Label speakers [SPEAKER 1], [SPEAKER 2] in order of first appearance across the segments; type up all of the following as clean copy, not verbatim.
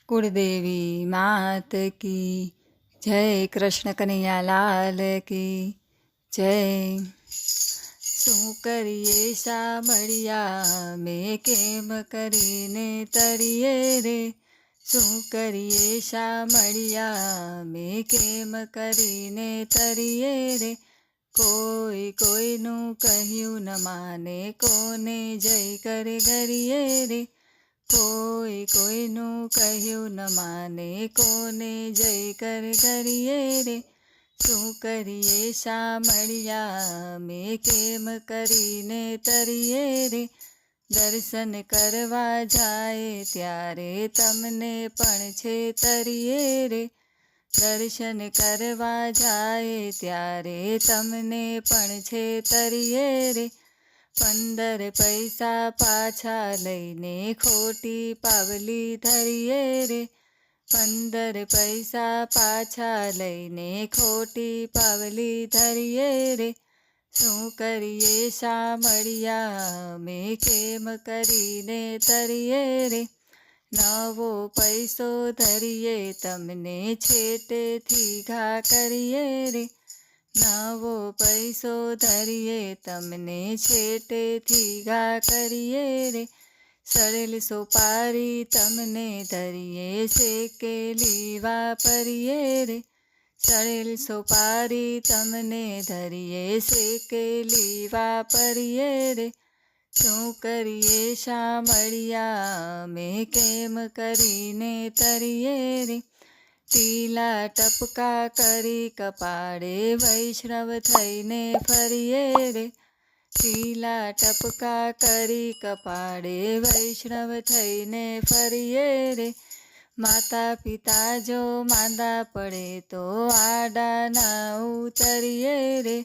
[SPEAKER 1] कुलदेवी मात की जय, कृष्ण कन्हैया लाल की जय। શું કરીએ સાંભળ્યા મેં કેમ કરીને તરીએ રે, શું કરીએ સાંભળ્યા મેં કેમ કરીને તરીએ રે, કોઈ કોઈનું કહ્યું ન માને કોને જય કરે ગરીએ રે, કોઈ કોઈનું કહ્યું ન માને કોને જય કર કરીએ રે, શું કરીએ સાંભળ્યા મેં કેમ કરીને તરીએ રે, દર્શન કરવા જાય ત્યારે તમને પણ છે તરીએ રે, દર્શન કરવા જાય ત્યારે તમને પણ છે તરીએ રે, 15 પૈસા પાછા લઈને ખોટી પાવલી ધરીએ રે, 15 પૈસા પાછા લઈને ખોટી પાવલી ધરીએ રે, શું કરીએ સાંભળ્યા મેં કેમ કરીને તરીએ રે, નવો પૈસો ધરીએ તમને છેટેથી ઘા કરીએ રે, નવો પૈસો ધરીએ તમને છેટેથી ઘા કરીએ રે, સળેલ સોપારી તમને ધરીએ શેકેલી વાપરીએ રે, સળેલ સોપારી તમને ધરીએ શેકેલી વાપરીએ રે, શું કરીએ સાંભળ્યા મેં કેમ કરીને તરીએ રે, ટીલા ટપકા કરી કપાળે વૈષ્ણવ થઈને ફરીએ રે, ટીલા ટપકા કરી કપાળે વૈષ્ણવ થઈને ફરીએ રે, માતા પિતા જો માંદા પડે તો આડા ના ઉતરીએ રે,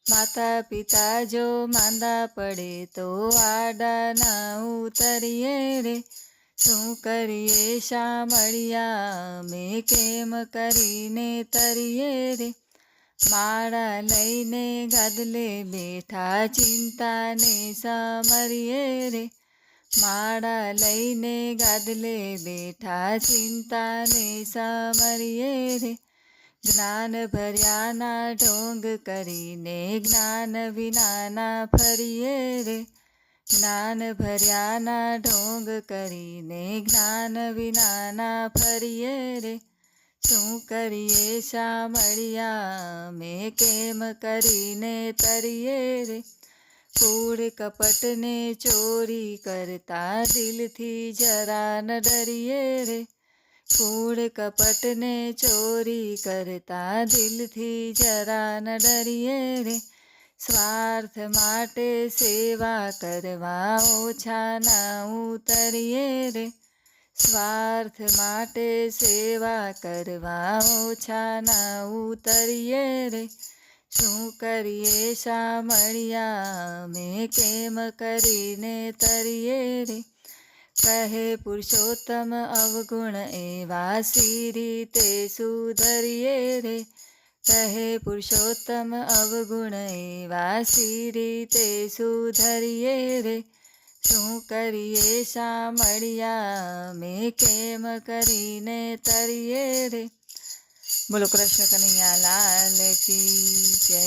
[SPEAKER 1] માતા પિતા જો માંદા પડે તો આડા ના ઉતરીએ રે, શું કરીએ સાંભળ્યા મેં કેમ કરીને તરીએ રે, માળા લઈને ગાદલે બેઠા ચિંતાને સમરીએ રે, માળા લઈને ગાદલે બેઠા ચિંતાને સમરીએ રે, જ્ઞાન ભર્યાના ઢોંગ કરીને જ્ઞાન વિનાના ફરીએ રે, જ્ઞાન ભર્યાના ઢોંગ કરીને જ્ઞાન વિનાના ફરીએ રે, શું કરીએ સાંભળ્યા મેં કેમ કરીને તરીએ રે, કૂડ કપટને ચોરી કરતા દિલથી જરા ન ડરીએ રે, કૂડ કપટને ચોરી કરતા દિલથી જરા ન ડરીએ રે, સ્વાર્થ માટે સેવા કરવા ઓછા ના ઉતરીએ રે, સ્વાર્થ માટે સેવા કરવા ઓછા ના ઉતરીએ રે, શું કરીએ સાંભળ્યા મેં કેમ કરીને તરીએ રે, કહે પુરુષોત્તમ અવગુણ એવા સી રીતે સુધરીએ રે, કહે પુરુષોત્તમ અવગુણ એવા સી રીતે સુધરીએ રે, શું કરીએ સાંભળ્યા મેં કેમ કરીને તરીએ રે, બોલો કૃષ્ણ કનૈયા લાલ કી જય।